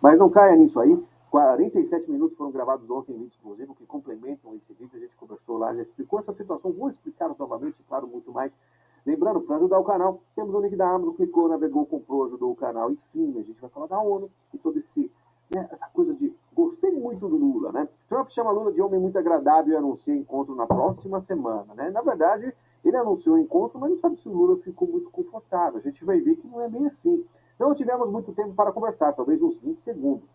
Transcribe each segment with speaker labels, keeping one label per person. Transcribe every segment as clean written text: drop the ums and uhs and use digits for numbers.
Speaker 1: Mas não caia nisso aí. 47 minutos foram gravados ontem em vídeo exclusivo que complementam esse vídeo. A gente conversou lá, já explicou essa situação. Vou explicar novamente, claro, muito mais. Lembrando, para ajudar o canal, temos o link da Amazon, clicou, navegou, comprou, ajudou o canal. E sim, a gente vai falar da ONU e todo esse, né, essa coisa de gostei muito do Lula, né? Trump chama Lula de homem muito agradável e anuncia encontro na próxima semana, né? Na verdade, ele anunciou o encontro, mas não sabe se o Lula ficou muito confortável. A gente vai ver que não é bem assim. Não tivemos muito tempo para conversar, talvez uns 20 segundos.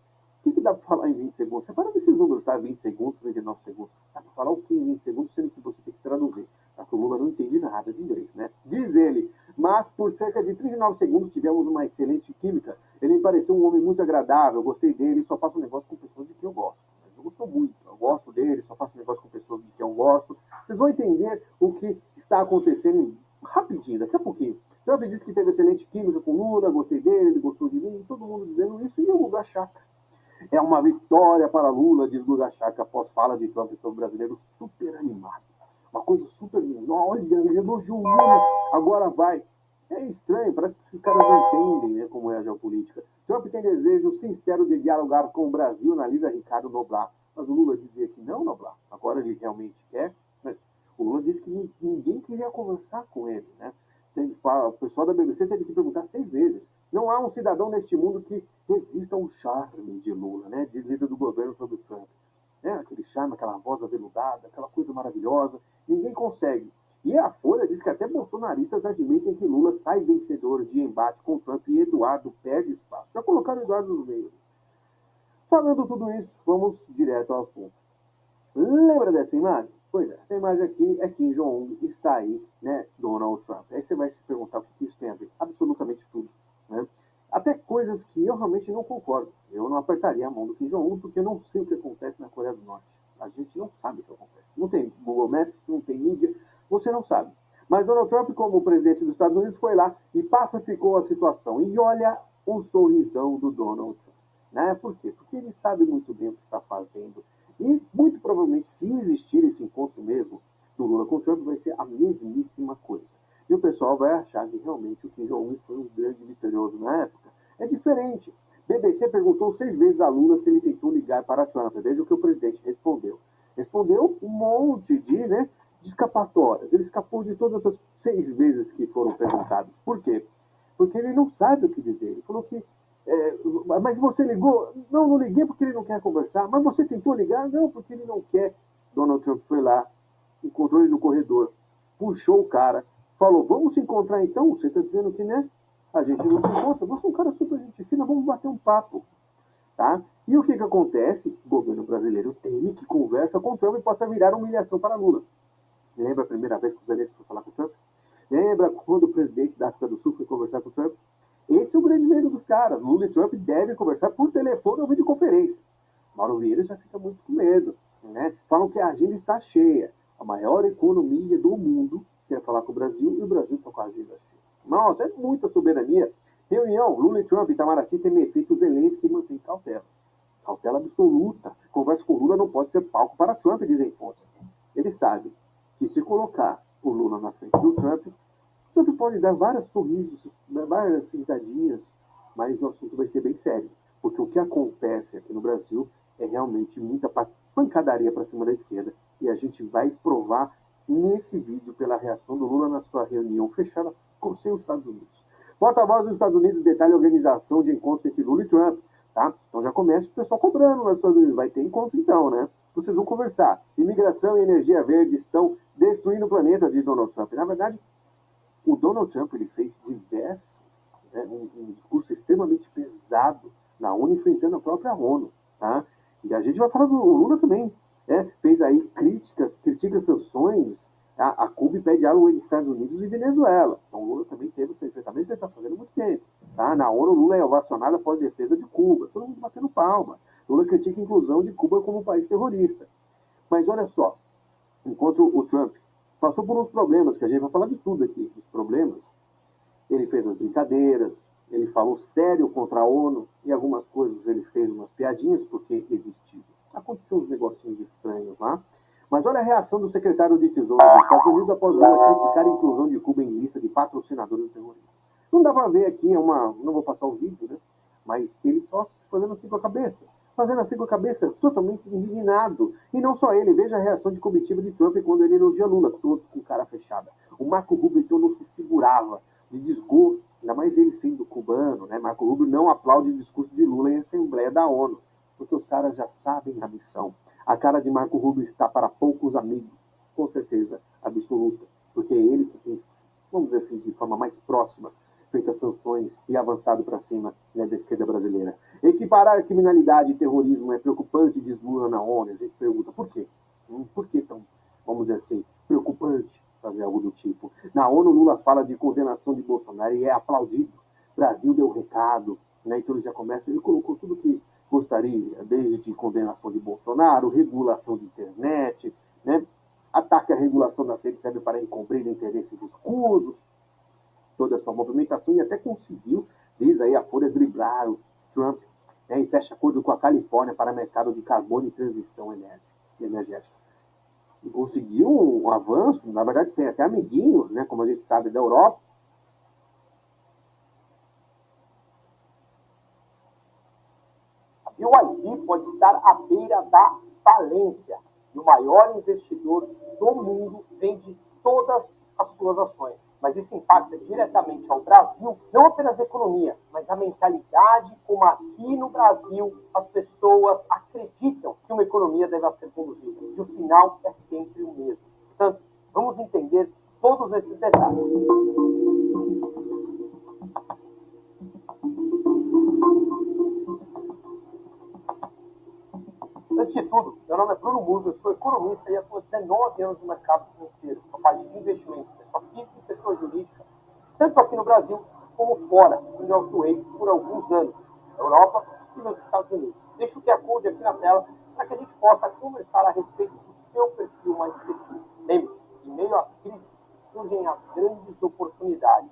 Speaker 1: O que dá para falar em 20 segundos? Separa desses números, tá? 20 segundos, 29 segundos. Dá para falar o que em 20 segundos, sendo que você tem que traduzir. Tá? O Lula não entende nada de inglês, né? Diz ele. Mas por cerca de 39 segundos tivemos uma excelente química. Ele me pareceu um homem muito agradável, eu gostei dele, só faço um negócio com pessoas de quem eu gosto. Eu gosto muito, eu gosto dele, só faço um negócio com pessoas de quem eu gosto. Vocês vão entender o que está acontecendo rapidinho, daqui a pouquinho. Trump disse que teve excelente química com Lula, gostei dele, ele gostou de mim, todo mundo dizendo isso, e o Lula Chaka. É uma vitória para Lula, diz Lula Chaka, após fala de Trump sobre o brasileiro super animado. Uma coisa super linda. Olha, ele elogiou o Lula, agora vai. É estranho, parece que esses caras não entendem, né, como é a geopolítica. Trump tem desejo sincero de dialogar com o Brasil, analisa Ricardo Noblat. Mas o Lula dizia que não, Noblat. Agora ele realmente quer. Mas o Lula disse que ninguém queria conversar com ele, né? O pessoal da BBC teve que perguntar 6 vezes. Não há um cidadão neste mundo que resista ao charme de Lula, né? Diz líder do governo sobre Trump. Né? Aquele charme, aquela voz aveludada, aquela coisa maravilhosa. Ninguém consegue. E a Folha diz que até bolsonaristas admitem que Lula sai vencedor de embate com Trump e Eduardo perde espaço. Já colocaram o Eduardo no meio. Falando tudo isso, vamos direto ao assunto. Lembra dessa imagem? Pois é, essa imagem aqui é Kim Jong-un, está aí, né, Donald Trump. Aí você vai se perguntar o que isso tem a ver. Absolutamente tudo. Né? Até coisas que eu realmente não concordo. Eu não apertaria a mão do Kim Jong-un porque eu não sei o que acontece na Coreia do Norte. A gente não sabe o que acontece. Não tem Google Maps, não tem mídia, você não sabe. Mas Donald Trump, como presidente dos Estados Unidos, foi lá e pacificou a situação. E olha o sorrisão do Donald Trump. Né? Por quê? Porque ele sabe muito bem o que está fazendo. E, muito provavelmente, se existir esse encontro mesmo do Lula com o Trump, vai ser a mesmíssima coisa. E o pessoal vai achar que realmente o Kim Jong-un foi um grande vitorioso na época. É diferente. BBC perguntou 6 vezes a Lula se ele tentou ligar para Trump. Veja o que o presidente respondeu. Respondeu um monte de escapatórias. Ele escapou de todas as 6 vezes que foram perguntadas. Por quê? Porque ele não sabe o que dizer. Ele falou que mas você ligou? Não, não liguei porque ele não quer conversar. Mas você tentou ligar? Não, porque ele não quer. Donald Trump foi lá, encontrou ele no corredor, puxou o cara, falou, vamos se encontrar então? Você está dizendo que, né? A gente não se encontra. Você é um cara super gente fina, vamos bater um papo. Tá? E o que acontece? O governo brasileiro teme que conversa com o Trump possa virar humilhação para Lula. Lembra a primeira vez que o Zelensky foi falar com o Trump? Lembra quando o presidente da África do Sul foi conversar com o Trump? Esse é o grande medo dos caras. Lula e Trump devem conversar por telefone ou videoconferência. Mauro Vieira já fica muito com medo. Né? Falam que a agenda está cheia. A maior economia do mundo quer falar com o Brasil e o Brasil está com a agenda cheia. Nossa, é muita soberania. Reunião, Lula e Trump, Itamaraty tem efeito Zelensky que mantém cautela. Cautela absoluta. Conversa com Lula não pode ser palco para Trump, dizem fontes. Ele sabe que se colocar o Lula na frente do Trump, Trump pode dar vários sorrisos, várias risadinhas, mas o assunto vai ser bem sério. Porque o que acontece aqui no Brasil é realmente muita pancadaria para cima da esquerda. E a gente vai provar nesse vídeo pela reação do Lula na sua reunião fechada com os Estados Unidos. Porta-voz dos Estados Unidos detalha a organização de encontro entre Lula e Trump. Tá? Então já começa o pessoal cobrando nos Estados Unidos. Vai ter encontro então, né? Vocês vão conversar. Imigração e energia verde estão destruindo o planeta, diz Donald Trump. Na verdade, o Donald Trump ele fez diversos, um discurso extremamente pesado na ONU, enfrentando a própria ONU. Tá? E a gente vai falar do Lula também. Fez aí critica sanções a Cuba e pede diálogo entre Estados Unidos e Venezuela. Então o Lula também teve esse enfrentamento que ele está fazendo há muito tempo. Tá? Na ONU, Lula é ovacionado após defesa de Cuba. Todo mundo batendo palma. Lula critica a inclusão de Cuba como um país terrorista. Mas olha só, enquanto o Trump passou por uns problemas, que a gente vai falar de tudo aqui, os problemas, ele fez as brincadeiras, ele falou sério contra a ONU, e algumas coisas ele fez umas piadinhas, porque existiu. Aconteceu uns negocinhos estranhos lá. Mas olha a reação do secretário de Tesouro dos Estados Unidos após Lula criticar a inclusão de Cuba em lista de patrocinadores do terrorismo. Não dá para ver aqui, não vou passar o vídeo, né? mas ele só fazendo assim com a cabeça. Fazendo assim com a cabeça, totalmente indignado. E não só ele, veja a reação de comitiva de Trump quando ele elogia Lula, todos com cara fechada. O Marco Rubio então não se segurava de desgosto, ainda mais ele sendo cubano, né? Marco Rubio não aplaude o discurso de Lula em Assembleia da ONU, porque os caras já sabem a missão. A cara de Marco Rubio está para poucos amigos, com certeza absoluta, porque é ele que tem, vamos dizer assim, de forma mais próxima, feito as sanções e avançado para cima, né, da esquerda brasileira. Equiparar criminalidade e terrorismo é preocupante, diz Lula na ONU. A gente pergunta por quê? Por que tão, vamos dizer assim, preocupante fazer algo do tipo? Na ONU, Lula fala de condenação de Bolsonaro e é aplaudido. Brasil deu recado, né? Então ele já começa, ele colocou tudo que gostaria, desde condenação de Bolsonaro, regulação de internet, né? Ataque à regulação das redes serve para encobrir interesses escusos, toda a sua movimentação, e até conseguiu, diz aí a Folha, driblar o Trump, né, e fecha acordo com a Califórnia para mercado de carbono e transição energética. E conseguiu um avanço, na verdade tem até amiguinhos, né, como a gente sabe, da Europa. A BYD pode estar à beira da falência. E o maior investidor do mundo vende todas as suas ações. Mas isso impacta diretamente ao Brasil, não apenas a economia, mas a mentalidade, como aqui no Brasil as pessoas acreditam que uma economia deve ser conduzida. E o final é sempre o mesmo. Portanto, vamos entender todos esses detalhes. Antes de tudo, meu nome é Bruno Muso, eu sou economista e atuo há 19 anos no mercado financeiro, na parte de investimentos, pessoa física e pessoa jurídica, tanto aqui no Brasil como fora, onde eu atuei por alguns anos, na Europa e nos Estados Unidos. Deixo o QR Code aqui na tela para que a gente possa conversar a respeito do seu perfil mais específico. Lembre-se, em meio às crises surgem as grandes oportunidades.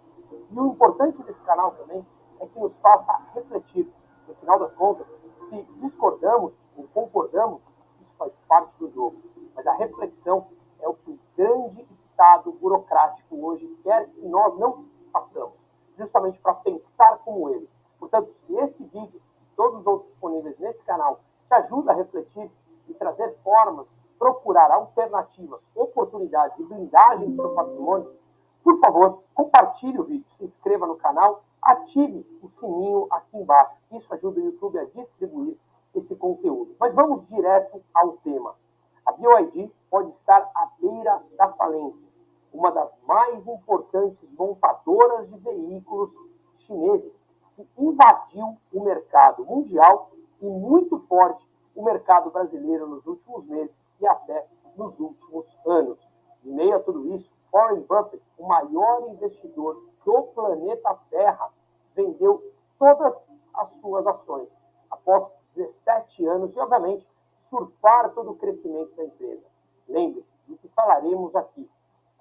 Speaker 1: E o importante desse canal também é que nos faça refletir. No final das contas, se discordamos ou concordamos, isso faz parte do jogo. Mas a reflexão é o que o grande Estado burocrático hoje quer que nós não façamos, justamente para pensar como ele. Portanto, se esse vídeo e todos os outros disponíveis nesse canal te ajudam a refletir e trazer formas, procurar alternativas, oportunidades e blindagem do seu patrimônio, por favor, compartilhe o vídeo, se inscreva no canal, ative o sininho aqui embaixo. Isso ajuda o YouTube a distribuir esse conteúdo. Mas vamos direto ao tema. A BYD pode estar à beira da falência. Uma das mais importantes montadoras de veículos chineses que invadiu o mercado mundial e muito forte o mercado brasileiro nos últimos meses e até nos últimos anos. Em meio a tudo isso, Warren Buffett, o maior investidor do planeta Terra, vendeu todas as suas ações após 17 anos e, obviamente, surfar todo o crescimento da empresa. Lembre-se do que falaremos aqui.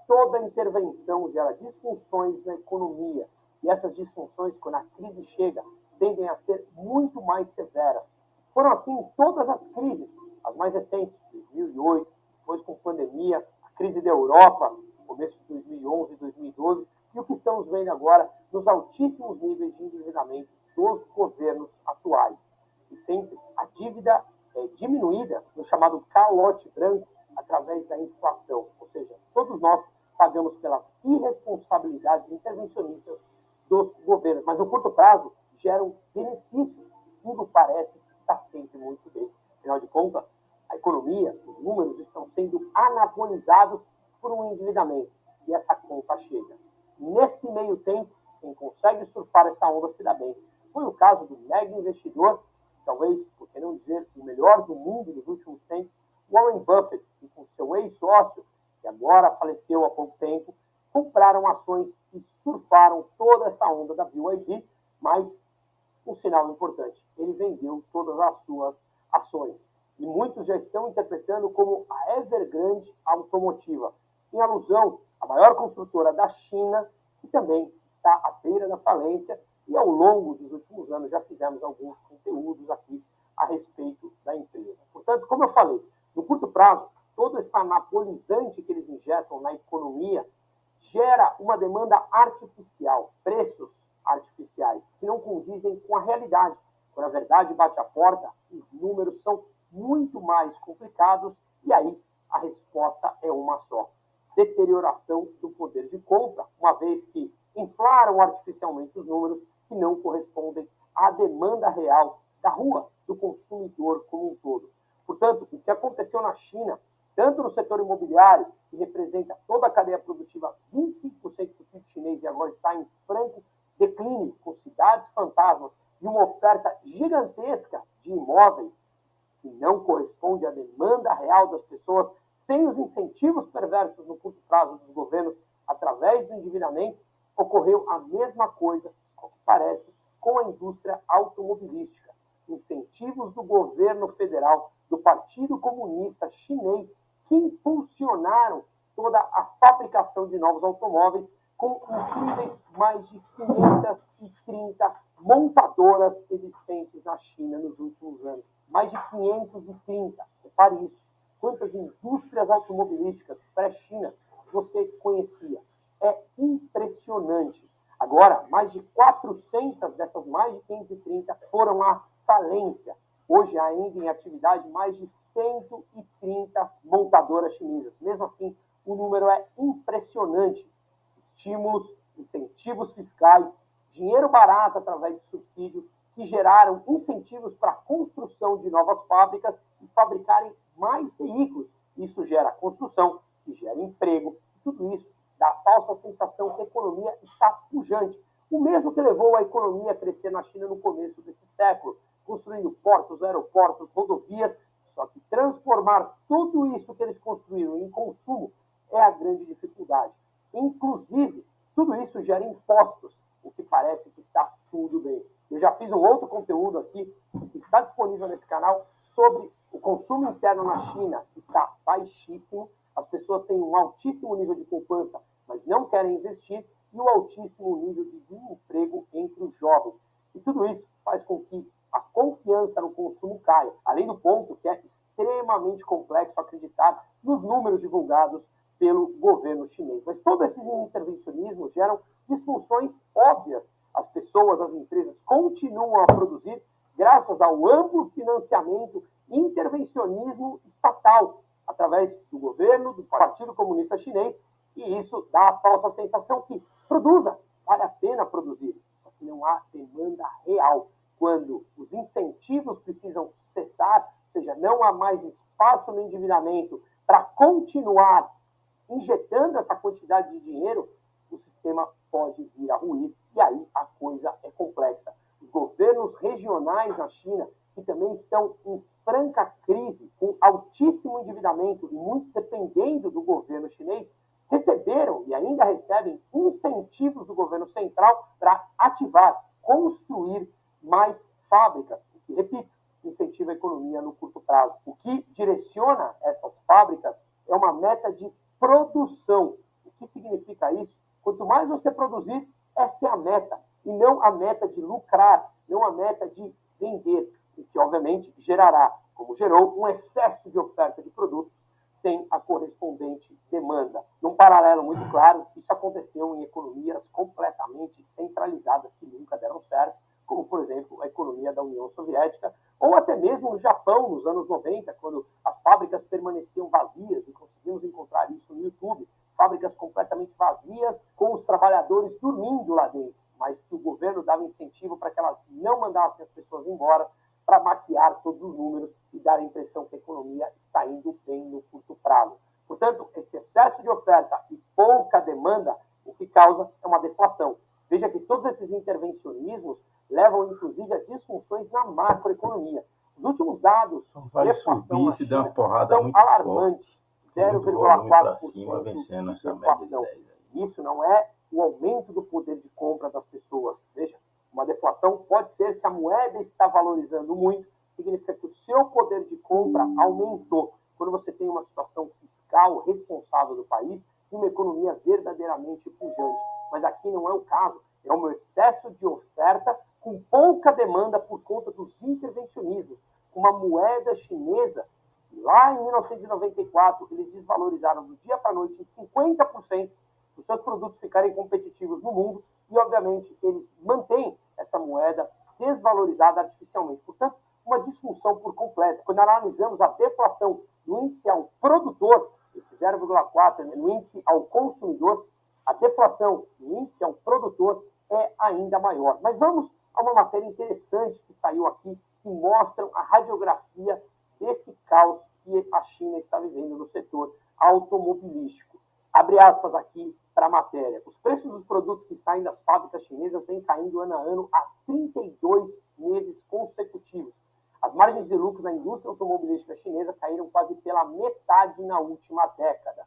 Speaker 1: Toda intervenção gera disfunções na economia e essas disfunções, quando a crise chega, tendem a ser muito mais severas. Foram assim em todas as crises, as mais recentes, 2008, depois com pandemia, a crise da Europa, começo de 2011 e 2012, e o que estamos vendo agora nos altíssimos níveis de endividamento dos governos atuais. E sempre a dívida é diminuída no chamado calote branco através da inflação. Ou seja, todos nós pagamos pelas irresponsabilidades intervencionistas dos governos, mas no curto prazo geram benefícios. Tudo parece estar sempre muito bem. Afinal de contas, a economia, os números estão sendo anabolizados por um endividamento. E essa conta chega. Nesse meio tempo, quem consegue surfar essa onda se dá bem. Foi o caso do mega investidor, talvez, por que não dizer, o melhor do mundo nos últimos tempos, Warren Buffett, e com seu ex-sócio, que agora faleceu há pouco tempo, compraram ações e surfaram toda essa onda da BYD, mas um sinal importante, ele vendeu todas as suas ações. E muitos já estão interpretando como a Evergrande Automotiva, em alusão à maior construtora da China, que também está à beira da falência, e ao longo dos últimos anos já fizemos alguns conteúdos aqui a respeito da empresa. Portanto, como eu falei, no curto prazo, todo esse anabolizante que eles injetam na economia gera uma demanda artificial, preços artificiais.
Speaker 2: que não condizem com a realidade. Quando a verdade bate a porta, os números são muito mais complicados e aí a resposta é uma só: deterioração do poder de compra, uma vez que inflaram artificialmente os números que não correspondem à demanda real da rua, do consumidor como um todo. Portanto, o que aconteceu na China, tanto no setor imobiliário, que representa toda a cadeia produtiva, 25% do PIB chinês, e agora está em franco declínio, com cidades fantasmas e uma oferta gigantesca de imóveis que não corresponde à demanda real das pessoas, sem os incentivos perversos no curto prazo dos governos através do endividamento, ocorreu a mesma coisa, ao que parece, com a indústria automobilística. Incentivos do governo federal, do Partido Comunista Chinês, que impulsionaram toda a fabricação de novos automóveis, com incríveis mais de 530 montadoras existentes na China nos últimos anos. Mais de 530. Repare isso. Quantas indústrias automobilísticas pré-China você conhecia? É impressionante. Agora, mais de 400 dessas mais de 530 foram à falência. Hoje, ainda em atividade, mais de 130 montadoras chinesas. Mesmo assim, o número é impressionante. Estímulos, incentivos fiscais, dinheiro barato através de subsídios que geraram incentivos para a construção de novas fábricas e fabricarem mais veículos. Isso gera construção, que gera emprego. Tudo isso dá a falsa sensação que a economia está pujante. O mesmo que levou a economia a crescer na China no começo desse século, construindo portos, aeroportos, rodovias. Só que transformar tudo isso que eles construíram em consumo é a grande dificuldade. Inclusive, tudo isso gera impostos, o que parece que está tudo bem. Eu já fiz um outro conteúdo aqui, que está disponível nesse canal, sobre o consumo interno na China, que está baixíssimo. As pessoas têm um altíssimo nível de poupança, mas não querem investir, e o altíssimo nível de desemprego entre os jovens. E tudo isso faz com que a confiança no consumo caia, além do ponto que é extremamente complexo acreditar nos números divulgados pelo governo chinês. Mas todo esse intervencionismo geram disfunções óbvias. As pessoas, as empresas continuam a produzir graças ao amplo financiamento e intervencionismo estatal, através do governo, do Partido Comunista Chinês, e isso dá a falsa sensação que produza, vale a pena produzir, só que não há demanda real. Quando os incentivos precisam cessar, ou seja, não há mais espaço no endividamento para continuar injetando essa quantidade de dinheiro, o sistema pode vir a ruir, e aí a coisa é complexa. Os governos regionais na China, que também estão em franca crise, com altíssimo endividamento e muitos dependendo do governo chinês, receberam e ainda recebem incentivos do governo central para ativar, construir mais fábricas, o que, repito, incentiva a economia no curto prazo. O que direciona essas fábricas é uma meta de produção. O que significa isso? Quanto mais você produzir, essa é a meta, e não a meta de lucrar, não a meta de vender, o que obviamente gerará, como gerou, um excesso de oferta de produtos sem a correspondente demanda. Num paralelo muito claro, isso aconteceu em economias completamente centralizadas que nunca deram certo, como, por exemplo, a economia da União Soviética, ou até mesmo no Japão, nos anos 90, quando as fábricas permaneciam vazias, e conseguimos encontrar isso no YouTube, fábricas completamente vazias, com os trabalhadores dormindo lá dentro, mas que o governo dava incentivo para que elas não mandassem as pessoas embora, para maquiar todos os números e dar a impressão que a economia está indo bem no curto prazo. Portanto, esse excesso de oferta e pouca demanda, o que causa é uma deflação. Veja que todos esses intervencionismos levam, inclusive, a disfunções na macroeconomia. Os últimos dados
Speaker 3: de deflação na China são
Speaker 2: alarmantes.
Speaker 3: 0,4% vencendo essa
Speaker 2: deflação. Isso não é o aumento do poder de compra das pessoas. Veja, uma deflação pode ser se a moeda está valorizando muito, significa que o seu poder de compra aumentou. Quando você tem uma situação fiscal responsável do país e uma economia verdadeiramente pujante. Mas aqui não é o caso. É um excesso de oferta com pouca demanda por conta dos intervencionismos. Uma moeda chinesa, lá em 1994, eles desvalorizaram do dia para a noite em 50% os seus produtos ficarem competitivos no mundo e, obviamente, eles mantêm essa moeda desvalorizada artificialmente. Portanto, uma disfunção por completo. Quando analisamos a deflação no índice ao produtor, esse 0,4, no índice ao consumidor, a deflação no índice ao produtor é ainda maior. Mas vamos a uma matéria interessante que saiu aqui, que mostra a radiografia desse caos que a China está vivendo no setor automobilístico. Abre aspas aqui para a matéria. Os preços dos produtos que saem das fábricas chinesas vêm caindo ano a ano há 32 meses consecutivos. As margens de lucro da indústria automobilística chinesa caíram quase pela metade na última década.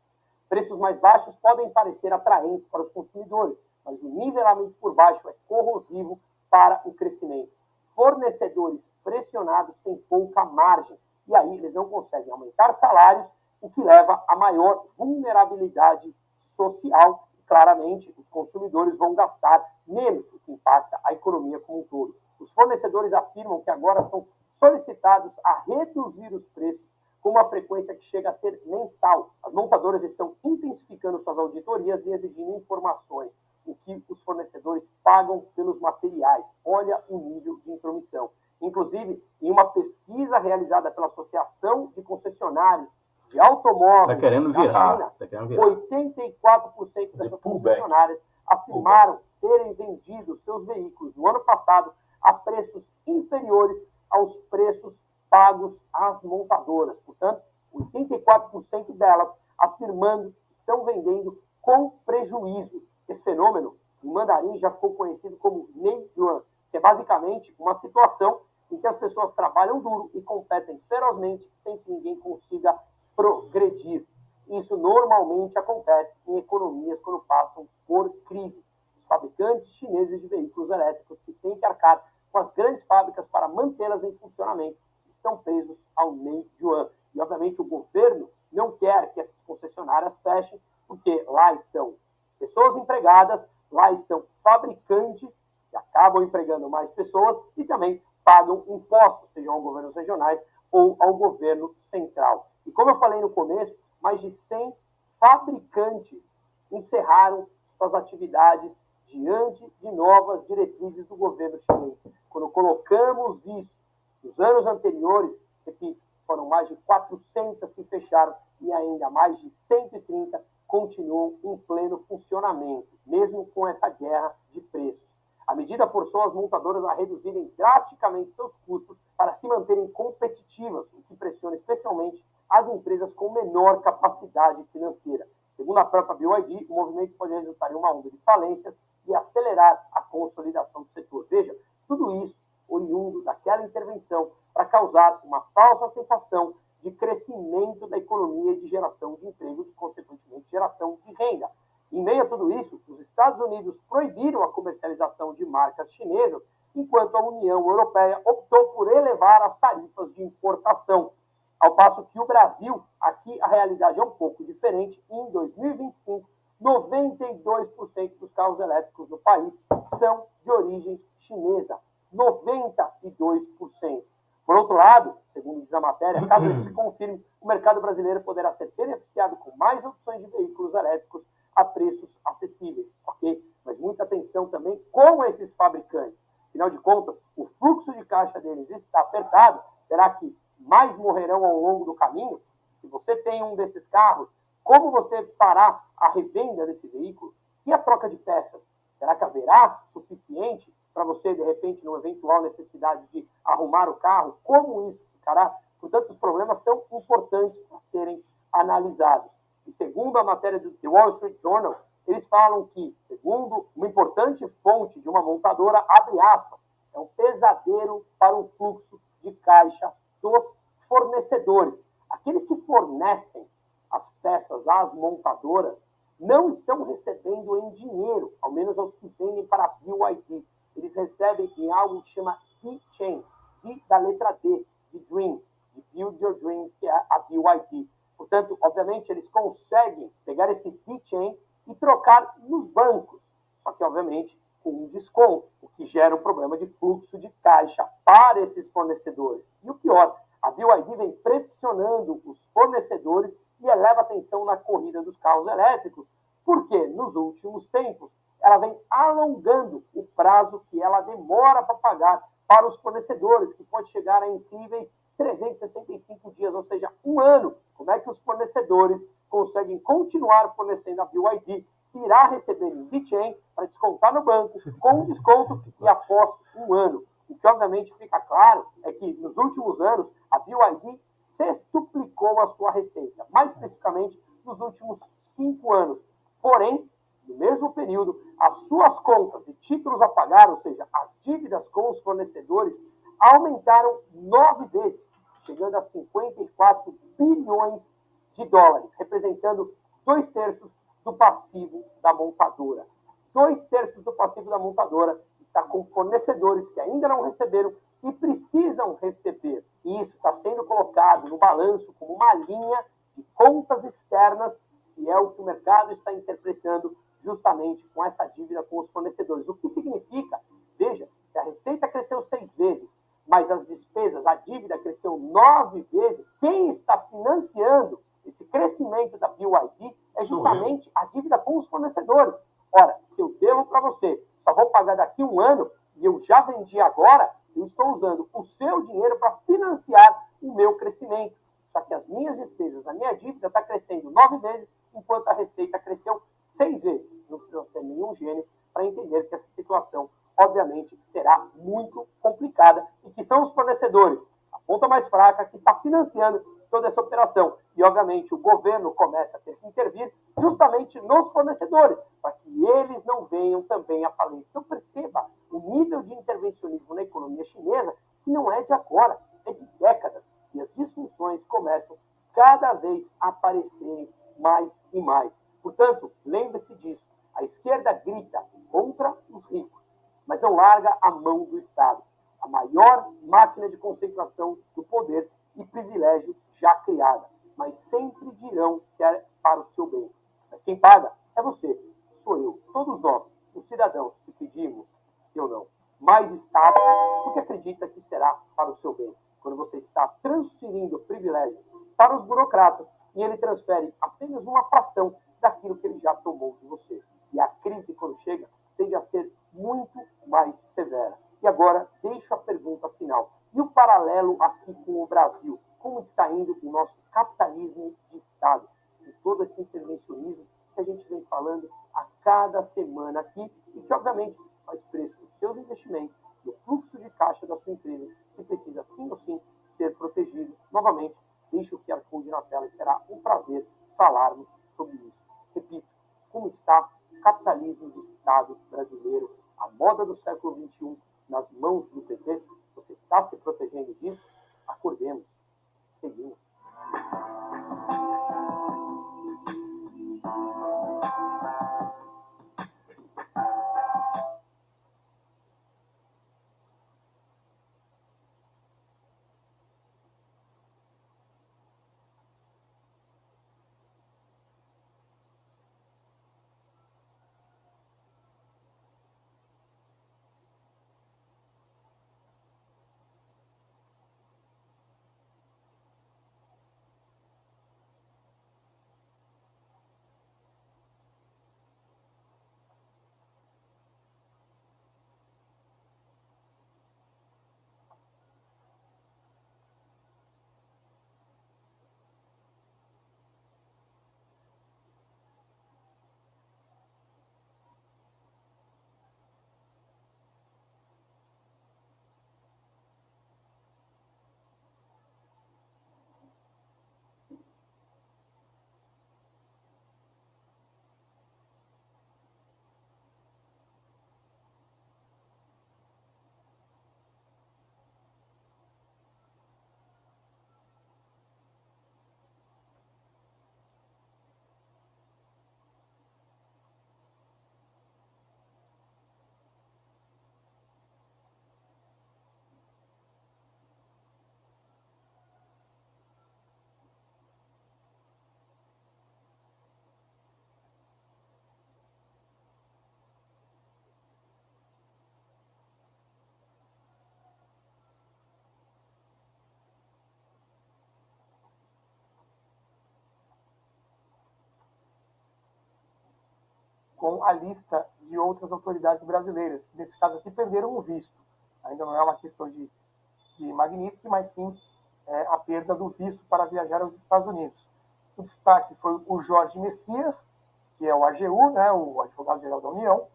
Speaker 2: Preços mais baixos podem parecer atraentes para os consumidores, mas o nivelamento por baixo é corrosivo para o crescimento. Fornecedores pressionados têm pouca margem, e aí eles não conseguem aumentar salários, o que leva a maior vulnerabilidade social. Claramente, os consumidores vão gastar menos, o que impacta a economia como um todo. Os fornecedores afirmam que agora são solicitados a reduzir os preços com uma frequência que chega a ser mensal. As montadoras estão intensificando suas auditorias e exigindo informações, o que os fornecedores pagam pelos materiais. Olha o nível de intromissão. Inclusive, em uma pesquisa realizada pela Associação de Concessionários de Automóveis
Speaker 3: da China,
Speaker 2: 84% dessas concessionárias afirmaram terem vendido seus veículos no ano passado a preços inferiores aos preços pagos às montadoras. Portanto, 84% delas afirmando que estão vendendo com prejuízo. Esse fenômeno, em mandarim, já ficou conhecido como Meiyuan, que é basicamente uma situação em que as pessoas trabalham duro e competem ferozmente sem que ninguém consiga progredir. Isso normalmente acontece em economias quando passam por crise. Os fabricantes chineses de veículos elétricos que têm que arcar com as grandes fábricas para mantê-las em funcionamento estão presos ao Meiyuan. E, obviamente, o governo não quer que essas concessionárias fechem, porque lá estão pessoas empregadas, lá estão fabricantes que acabam empregando mais pessoas e também pagam impostos, sejam aos governos regionais ou ao governo central. E como eu falei no começo, mais de 100 fabricantes encerraram suas atividades diante de novas diretrizes do governo chinês. Quando colocamos isso nos anos anteriores, repito, foram mais de 400 que fecharam e ainda mais de 130 continuam em pleno funcionamento, mesmo com essa guerra de preços. A medida forçou as montadoras a reduzirem drasticamente seus custos para se manterem competitivas, o que pressiona especialmente as empresas com menor capacidade financeira. Segundo a própria BYD, o movimento pode resultar em uma onda de falências e acelerar a consolidação do setor. Veja, tudo isso oriundo daquela intervenção para causar uma falsa sensação de crescimento da economia e de geração de empregos e, consequentemente, geração de renda. Em meio a tudo isso, os Estados Unidos proibiram a comercialização de marcas chinesas, enquanto a União Europeia optou por elevar as tarifas de importação. Ao passo que o Brasil, aqui a realidade é um pouco diferente, e em 2025, 92% dos carros elétricos no país são de origem chinesa. 92%. Por outro lado, segundo diz a matéria, caso isso se confirme, o mercado brasileiro poderá ser beneficiado com mais opções de veículos elétricos a preços acessíveis, ok? Mas muita atenção também com esses fabricantes. Afinal de contas, o fluxo de caixa deles está apertado. Será que mais morrerão ao longo do caminho? Se você tem um desses carros, como você fará a revenda desse veículo? E a troca de peças? Será que haverá suficiente para você, de repente, numa eventual necessidade de arrumar o carro? Como isso ficará? Portanto, os problemas são importantes para serem analisados. E segundo a matéria do The Wall Street Journal, eles falam que, segundo uma importante fonte de uma montadora, abre aspas, é um pesadelo para o fluxo de caixa dos fornecedores. Aqueles que fornecem as peças às montadoras não estão recebendo em dinheiro, ao menos os que vendem para a BYD. Eles recebem em algo que chama D-Chain, D da letra D, de Dream, de Build Your Dreams, que é a BYD. Portanto, obviamente, eles conseguem pegar esse D-Chain e trocar nos bancos, só que, obviamente, com um desconto, o que gera um problema de fluxo de caixa para esses fornecedores. E o pior, a BYD vem pressionando os fornecedores e eleva a atenção na corrida dos carros elétricos, porque nos últimos tempos ela vem alongando o prazo que ela demora para pagar para os fornecedores, que pode chegar a incríveis 365 dias, ou seja, um ano. Como é que os fornecedores conseguem continuar fornecendo a BYD? Se irá receber em VeChain para descontar no banco, com desconto e após um ano. O que obviamente fica claro é que nos últimos anos a BYD sextuplicou a sua receita, mais especificamente nos últimos 5 anos. Porém, no mesmo período, as suas contas e títulos a pagar, ou seja, as dívidas com os fornecedores, aumentaram 9 vezes, chegando a 54 bilhões de dólares, representando 2/3 do passivo da montadora. 2/3 do passivo da montadora está com fornecedores que ainda não receberam e precisam receber. E isso está sendo colocado no balanço como uma linha de contas externas, que é o que o mercado está interpretando justamente com essa dívida com os fornecedores. O que significa, veja, se a receita cresceu 6 vezes, mas as despesas, a dívida cresceu 9 vezes, quem está financiando esse crescimento da BYD é justamente a dívida com os fornecedores. Ora, se eu devo para você, só vou pagar daqui um ano, e eu já vendi agora, eu estou usando o seu dinheiro para financiar o meu crescimento. Só que as minhas despesas, a minha dívida está crescendo 9 vezes, enquanto a receita cresceu 6 vezes. Não precisa ser nenhum gênio para entender que essa situação, obviamente, será muito complicada e que são os fornecedores, a ponta mais fraca, que está financiando toda essa operação. E, obviamente, o governo começa a ter que intervir justamente nos fornecedores, para que eles não venham também à falência. Então, perceba o nível de intervencionismo na economia chinesa, que não é de agora, é de décadas. E as disfunções começam cada vez a aparecerem mais e mais. Portanto, lembre-se disso. A esquerda grita contra os ricos, mas não larga a mão do Estado, a maior máquina de concentração do poder e privilégio já criada. Mas sempre dirão que é para o seu bem. Mas quem paga é você, sou eu, todos nós, os cidadãos que pedimos, eu não, mais Estado, porque acredita que será para o seu bem. Quando você está transferindo privilégio para os burocratas e ele transfere apenas uma fração daquilo que ele já tomou de você. E a crise, quando chega, tende a ser muito mais severa. E agora, deixo a pergunta final. E o paralelo aqui com o Brasil? Como está indo o nosso capitalismo de Estado? E todo esse intervencionismo que a gente vem falando a cada semana aqui e que, obviamente, faz preço dos seus investimentos, do fluxo de caixa da sua empresa, que precisa, sim ou sim, ser protegido. Novamente, deixo o QR Code na tela e será um prazer falarmos sobre isso. Repito, como está o capitalismo de Estado brasileiro, a moda do século XXI, nas mãos do PT? Você está se protegendo disso? Acordemos. Seguimos. com a lista de outras autoridades brasileiras, que nesse caso aqui perderam o visto. Ainda não é uma questão de Magnitsky, mas sim a perda do visto para viajar aos Estados Unidos. O destaque foi o Jorge Messias, que é o AGU, né, o advogado-geral da União.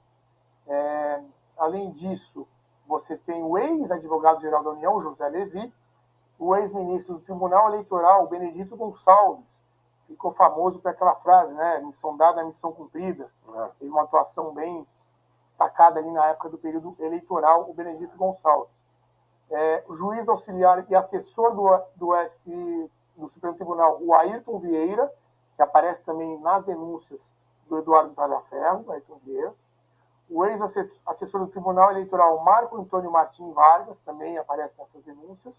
Speaker 2: Além disso, você tem o ex-advogado-geral da União, José Levi, o ex-ministro do Tribunal Eleitoral, Benedito Gonçalves, ficou famoso por aquela frase, né, missão dada, missão cumprida. Teve uma atuação bem destacada ali na época do período eleitoral, o Benedito Gonçalves. O juiz auxiliar e assessor do Supremo Tribunal, o Ayrton Vieira, que aparece também nas denúncias do Eduardo Tagliaferro, Ayrton Vieira. O ex-assessor do Tribunal Eleitoral, Marco Antônio Martins Vargas, também aparece nessas denúncias.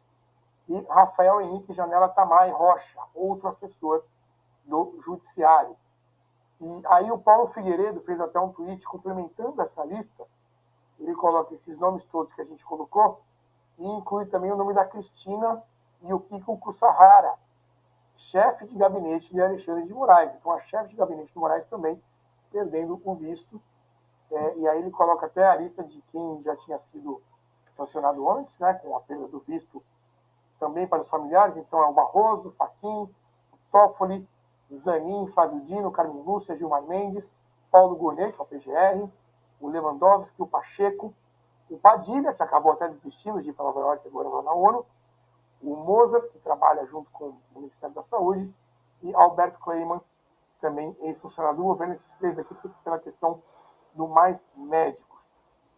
Speaker 2: E Rafael Henrique Janela Tamay Rocha, outro assessor do Judiciário. E aí o Paulo Figueiredo fez até um tweet complementando essa lista. Ele coloca esses nomes todos que a gente colocou e inclui também o nome da Cristina e o Kiko Kusahara, chefe de gabinete de Alexandre de Moraes. Então, a chefe de gabinete de Moraes também perdendo o visto. E aí ele coloca até a lista de quem já tinha sido sancionado antes, né, com a perda do visto também para os familiares. Então, é o Barroso, Fachin, o Toffoli, Zanin, Flávio Dino, Carmen Lúcia, Gilmar Mendes, Paulo Gonet, que é o PGR, o Lewandowski, o Pacheco, o Padilha, que acabou até desistindo de ir para Nova York, agora lá na ONU, o Mozart, que trabalha junto com o Ministério da Saúde, e Alberto Kleiman, também ex-funcionário do governo. Esses três aqui pela questão do mais médicos.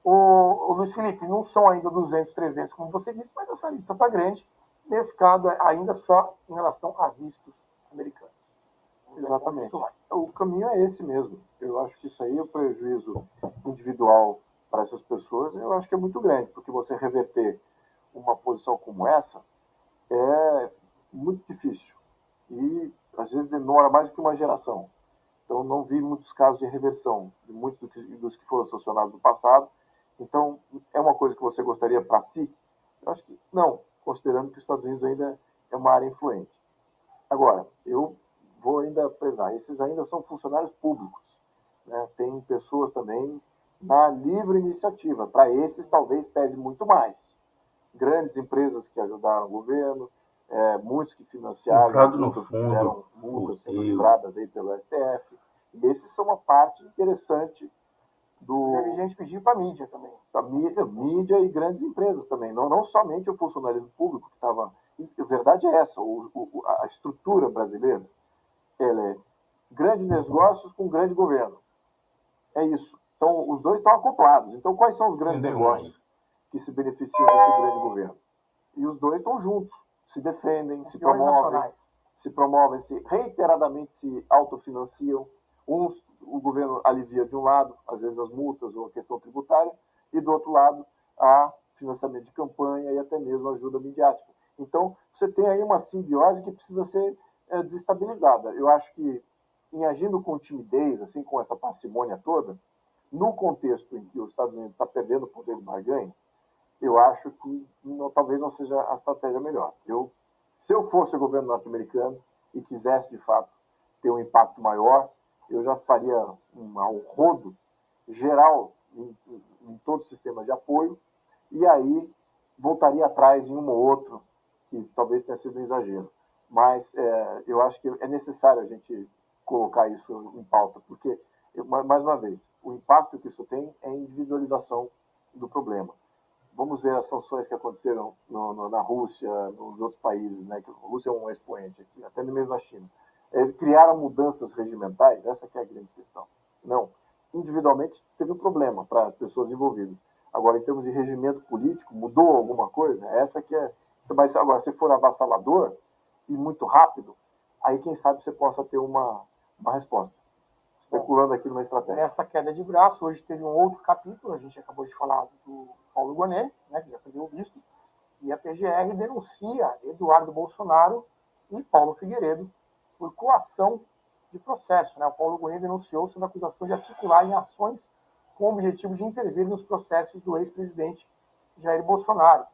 Speaker 2: O Luiz Felipe, não são ainda 200, 300, como você disse, mas essa lista está grande. Nesse caso, ainda só em relação a vistos americanos.
Speaker 1: Exatamente. O caminho é esse mesmo. Eu acho que isso aí, o prejuízo individual para essas pessoas, eu acho que é muito grande, porque você reverter uma posição como essa é muito difícil. E, às vezes, demora mais do que uma geração. Então, não vi muitos casos de reversão de muitos dos que foram sancionados no passado. Então, é uma coisa que você gostaria para si? Eu acho que não, considerando que os Estados Unidos ainda é uma área influente. Agora, eu vou ainda prezar, esses ainda são funcionários públicos, né? Tem pessoas também na livre iniciativa. Para esses, talvez pese muito mais. Grandes empresas que ajudaram o governo, muitos que financiaram,
Speaker 3: no
Speaker 1: tiveram multas sendo livradas aí pelo STF. E esses são uma parte interessante do...
Speaker 2: Teve gente pedindo para a mídia também.
Speaker 1: A mídia e grandes empresas também, não somente o funcionalismo público que estava... A verdade é essa, a estrutura brasileira, ela é grandes negócios com grande governo. É isso. Então, os dois estão acoplados. Então, quais são os grandes negócios que se beneficiam desse grande governo? E os dois estão juntos, se defendem, se promovem, reiteradamente se autofinanciam. Uns, o governo alivia de um lado, às vezes as multas ou a questão tributária, e do outro lado, a financiamento de campanha e até mesmo ajuda midiática. Então, você tem aí uma simbiose que precisa ser desestabilizada. Eu acho que, em agindo com timidez, assim, com essa parcimônia toda, no contexto em que os Estados Unidos está perdendo o poder de barganha, eu acho que talvez não seja a estratégia melhor. Se eu fosse o governo norte-americano e quisesse, de fato, ter um impacto maior, eu já faria um rodo geral em todo o sistema de apoio e aí voltaria atrás em um ou outro, que talvez tenha sido um exagero. Mas eu acho que é necessário a gente colocar isso em pauta, porque, mais uma vez, o impacto que isso tem é a individualização do problema. Vamos ver as sanções que aconteceram na Rússia, nos outros países, né? A Rússia é um expoente aqui, até mesmo na China. Criaram mudanças regimentais, essa que é a grande questão. Não, individualmente teve um problema para as pessoas envolvidas. Agora, em termos de regimento político, mudou alguma coisa? Essa que é... Mas agora, se for avassalador e muito rápido, aí quem sabe você possa ter uma resposta. Especulando aqui numa estratégia.
Speaker 2: Nessa queda de braço, hoje teve um outro capítulo, a gente acabou de falar do Paulo Gonet, né, que já perdeu o visto, e a PGR denuncia Eduardo Bolsonaro e Paulo Figueiredo por coação de processo. Né? O Paulo Gonet denunciou sob a acusação de articularem ações com o objetivo de intervir nos processos do ex-presidente Jair Bolsonaro.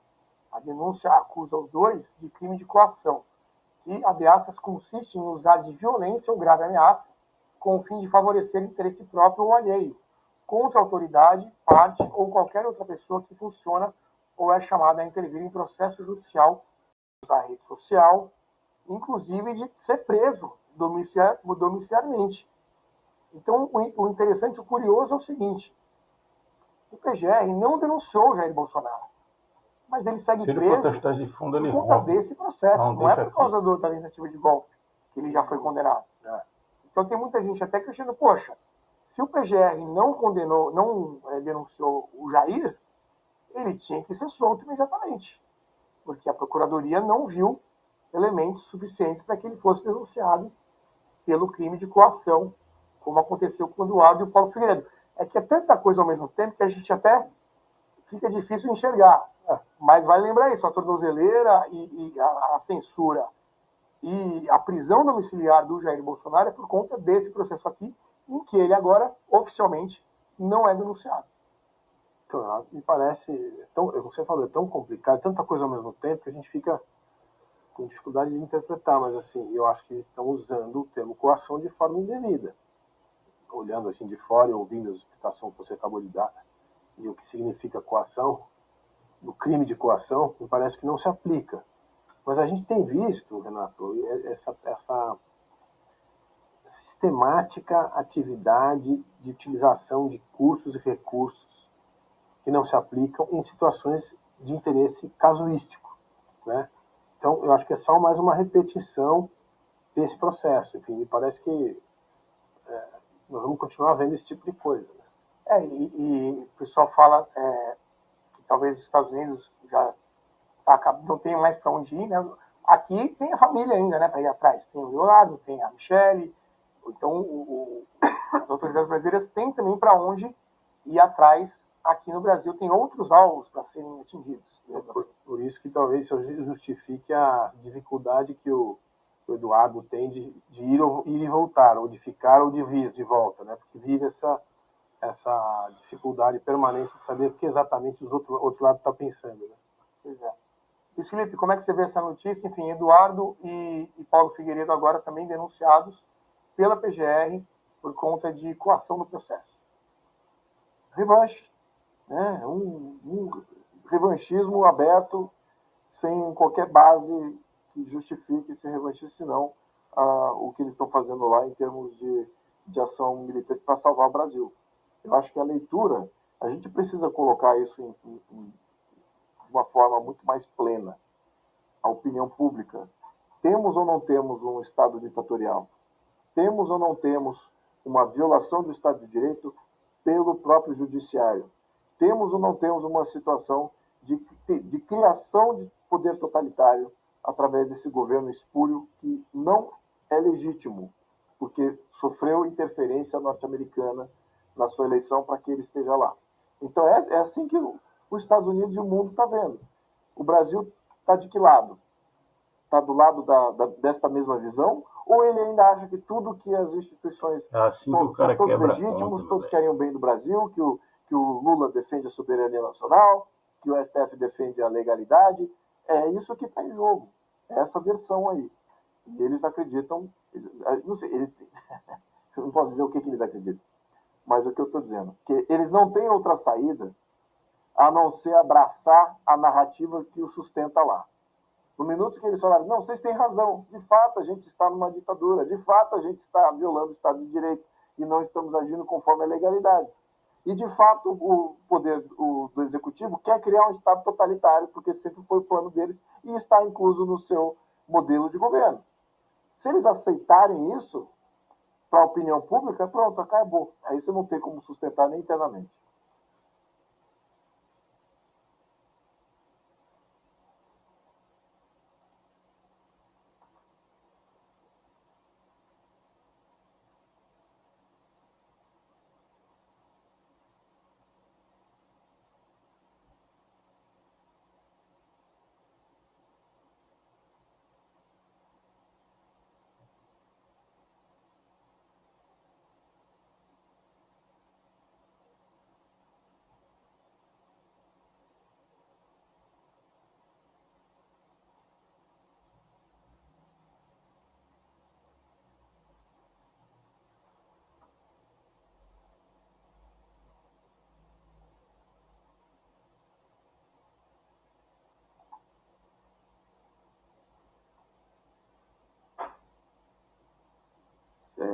Speaker 2: A denúncia acusa os dois de crime de coação, que, abre aspas, consiste em usar de violência ou grave ameaça com o fim de favorecer interesse próprio ou alheio, contra a autoridade, parte ou qualquer outra pessoa que funciona ou é chamada a intervir em processo judicial da rede social, inclusive de ser preso domiciliarmente. Então, o interessante, o curioso é o seguinte: o PGR não denunciou Jair Bolsonaro, mas ele segue preso
Speaker 3: de fundo,
Speaker 2: por conta desse processo, não é por causa da tentativa de golpe, que ele já foi condenado. Então tem muita gente até questionando, poxa, se o PGR não condenou, não denunciou o Jair, ele tinha que ser solto imediatamente, porque a Procuradoria não viu elementos suficientes para que ele fosse denunciado pelo crime de coação, como aconteceu com o Eduardo e o Paulo Figueiredo. É que é tanta coisa ao mesmo tempo que a gente até fica difícil enxergar. Mas vai lembrar isso, a tornozeleira e a censura e a prisão domiciliar do Jair Bolsonaro é por conta desse processo aqui, em que ele agora, oficialmente, não é denunciado.
Speaker 4: Então, me parece, você falou, é tão complicado, tanta coisa ao mesmo tempo, que a gente fica com dificuldade de interpretar, mas assim, eu acho que eles estão usando o termo coação de forma indevida. Olhando assim de fora e ouvindo a explicação que você acabou de dar, e o que significa coação, o crime de coação, me parece que não se aplica. Mas a gente tem visto, Renato, essa sistemática atividade de utilização de cursos e recursos que não se aplicam em situações de interesse casuístico, né? Então, eu acho que é só mais uma repetição desse processo. Enfim, me parece que nós vamos continuar vendo esse tipo de coisa. Né?
Speaker 2: E o pessoal fala que talvez os Estados Unidos já não tenham mais para onde ir, né? Aqui tem a família ainda, né, para ir atrás. Tem o Leonardo, tem a Michelle. Então, as autoridades brasileiras têm também para onde ir atrás. Aqui no Brasil tem outros alvos para serem atingidos.
Speaker 4: Por isso que talvez isso justifique a dificuldade que o Eduardo tem de ir e voltar, ou de ficar ou de vir de volta, né? Porque vive essa dificuldade permanente de saber o que exatamente o outro lado está pensando. Né?
Speaker 2: Pois é. E, Felipe, como é que você vê essa notícia? Enfim, Eduardo e Paulo Figueiredo agora também denunciados pela PGR por conta de coação no processo.
Speaker 5: Revanche, né? Um revanchismo aberto, sem qualquer base que justifique esse revanchismo, senão o que eles estão fazendo lá em termos de ação militante para salvar o Brasil. Eu acho que a leitura, a gente precisa colocar isso de uma forma muito mais plena. A opinião pública. Temos ou não temos um Estado ditatorial? Temos ou não temos uma violação do Estado de Direito pelo próprio Judiciário? Temos ou não temos uma situação de criação de poder totalitário através desse governo espúrio que não é legítimo, porque sofreu interferência norte-americana na sua eleição para que ele esteja lá. Então é assim que os Estados Unidos e o mundo está vendo. O Brasil está de que lado? Está do lado desta mesma visão? Ou ele ainda acha que tudo que as instituições
Speaker 3: assim
Speaker 5: todos,
Speaker 3: são
Speaker 5: todos legítimos, todos querem o bem do Brasil, que o Lula defende a soberania nacional, que o STF defende a legalidade? É isso que está em jogo. É essa versão aí. E eles acreditam, não sei, eu não posso dizer o que eles acreditam, mas o que eu estou dizendo, que eles não têm outra saída a não ser abraçar a narrativa que o sustenta lá. No minuto que eles falaram, não, vocês têm razão, de fato a gente está numa ditadura, de fato a gente está violando o Estado de Direito e não estamos agindo conforme a legalidade. E de fato o poder do Executivo quer criar um Estado totalitário, porque sempre foi o plano deles e está incluso no seu modelo de governo. Se eles aceitarem isso para a opinião pública, pronto, acabou. Aí você não tem como sustentar nem internamente.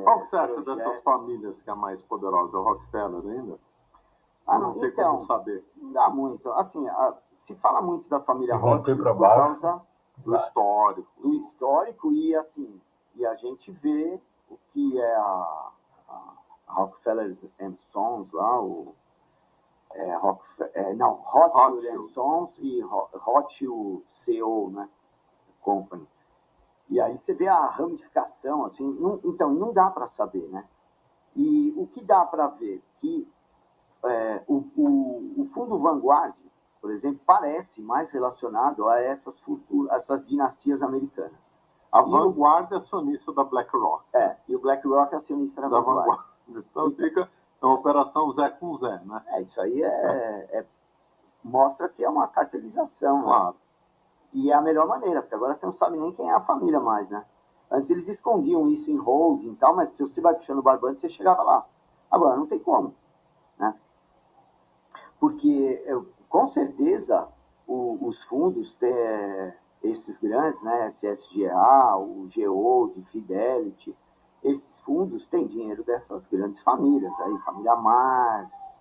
Speaker 6: Qual que você acha dessas famílias que é a mais poderosa? É o Rockefeller ainda? Não tem
Speaker 7: então,
Speaker 6: como saber.
Speaker 7: não dá muito. Assim, se fala muito da família
Speaker 3: Vão
Speaker 7: Rothschild
Speaker 3: pra
Speaker 7: por
Speaker 3: baixo.
Speaker 7: causa
Speaker 6: Do histórico.
Speaker 7: do histórico e assim, e a gente vê o que é a Rockefeller and Sons lá, Rothschild and Sons e Rothschild CO, né, Company. E aí você vê a ramificação, assim, então não dá para saber, né? E o que dá para ver que o fundo Vanguard, por exemplo, parece mais relacionado a essas dinastias americanas.
Speaker 6: A Vanguard é acionista da BlackRock.
Speaker 7: E o BlackRock é acionista da Vanguard.
Speaker 6: Então fica uma operação Zé com Zé, né?
Speaker 7: Isso aí mostra que é uma cartelização,
Speaker 6: Claro.
Speaker 7: né? E é a melhor maneira, porque agora você não sabe nem quem é a família mais, né? Antes eles escondiam isso em holding e tal, mas se você vai puxando o barbante, você chegava lá. Agora, não tem como, né? Porque, com certeza, os fundos, esses grandes, né? SSGA, o Geode, Fidelity, esses fundos têm dinheiro dessas grandes famílias, aí, família Mars.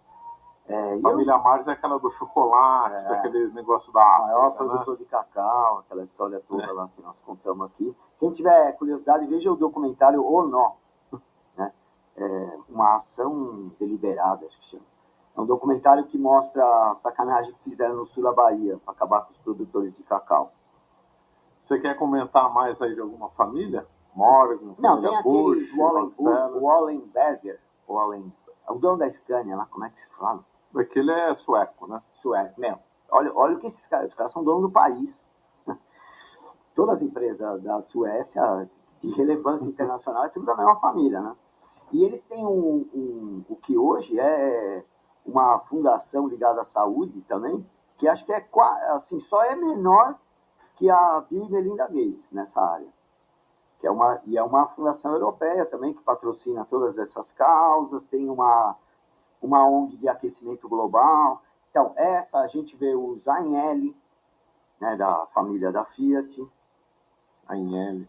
Speaker 6: Família Mars é aquela do chocolate, daquele negócio da África,
Speaker 7: maior produtor de cacau, aquela história toda lá que nós contamos aqui. Quem tiver curiosidade, veja o documentário O Nó, né? Uma ação deliberada, acho que chama. É um documentário que mostra a sacanagem que fizeram no sul da Bahia para acabar com os produtores de cacau.
Speaker 6: Você quer comentar mais aí de alguma família? Morgan,
Speaker 7: não, tem
Speaker 6: Bush,
Speaker 7: aquele Wallenberger, o dono da Scania lá, como é que se fala?
Speaker 6: Aquele é sueco, né?
Speaker 7: Sueco, olha o que esses caras são donos do país. Todas as empresas da Suécia de relevância internacional é tudo da mesma família, né? E eles têm o que hoje é uma fundação ligada à saúde também, que acho que assim, só é menor que a Bill e Melinda Gates nessa área. E é uma fundação europeia também que patrocina todas essas causas, tem uma ONG de aquecimento global. Então, a gente vê os Agnelli, né, da família da Fiat.
Speaker 6: Agnelli.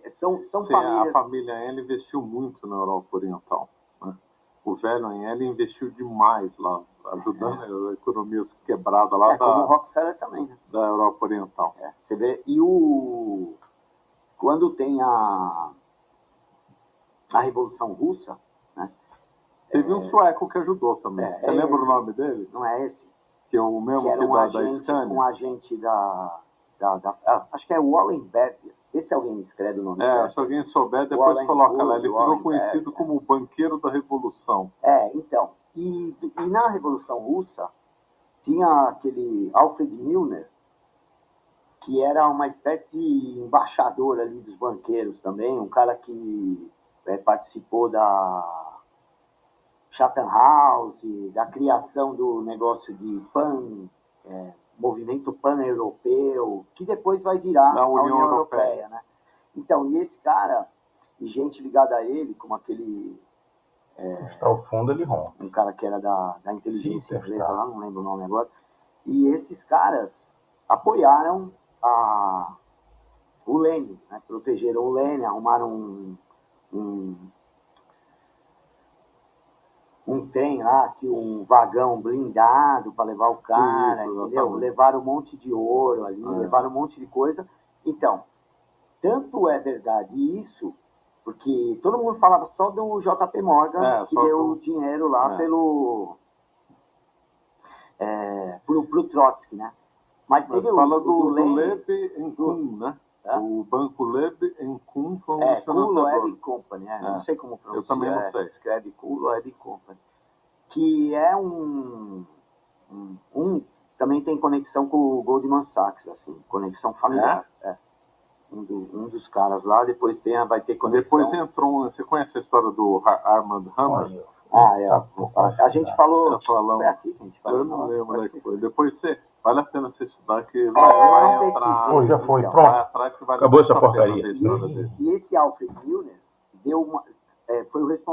Speaker 7: São famílias...
Speaker 6: A família Agnelli investiu muito na Europa Oriental, né? O velho Agnelli investiu demais lá, ajudando as economias quebradas lá
Speaker 7: como o Rockefeller também, né?
Speaker 6: Da Europa Oriental.
Speaker 7: Você vê, quando tem a Revolução Russa, né?
Speaker 6: Teve um sueco que ajudou também. Você lembra o nome dele?
Speaker 7: Não é esse?
Speaker 6: Que é o mesmo
Speaker 7: que era
Speaker 6: da Scania?
Speaker 7: Um agente acho que é Wallenberg. Vê se alguém escreve o nome.
Speaker 6: Se alguém souber, depois coloca lá. Ele ficou conhecido como o banqueiro da Revolução.
Speaker 7: Então. E na Revolução Russa, tinha aquele Alfred Milner, que era uma espécie de embaixador ali dos banqueiros também, um cara que participou da Chatham House, da criação do negócio de movimento pan-europeu, que depois vai virar a União Europeia, né? Então, e esse cara, e gente ligada a ele, como aquele...
Speaker 3: Está o fundo, ele rompe.
Speaker 7: Um cara que era da inteligência inglesa, lá, não lembro o nome agora. E esses caras apoiaram o Lenin, né? Protegeram o Lenin, arrumaram um trem lá, um vagão blindado para levar o cara, entendeu? Levaram um monte de ouro ali, levaram um monte de coisa. Então, tanto é verdade isso, porque todo mundo falava só do JP Morgan, que deu o dinheiro lá pro Trotsky, né? Mas teve
Speaker 6: fala do Leib Kuhn, né? O banco Leib Kuhn foi um
Speaker 7: Kuhn Company, não sei como pronunciar.
Speaker 6: Eu também não sei.
Speaker 7: Escreve Kuhn Company. Que é também tem conexão com o Goldman Sachs, assim, conexão familiar. Um dos caras lá, depois vai ter conexão.
Speaker 6: Depois entrou, você conhece a história do Armand Hammer?
Speaker 7: A gente falou,
Speaker 6: foi
Speaker 7: aqui que a gente falou.
Speaker 6: Eu não lembro onde é que foi. Depois vale a pena você estudar, que
Speaker 7: vai entrar.
Speaker 3: Pô, já foi, pronto.
Speaker 6: Atrás que vale
Speaker 3: Acabou essa porcaria.
Speaker 7: E esse Alfred Milner foi o responsável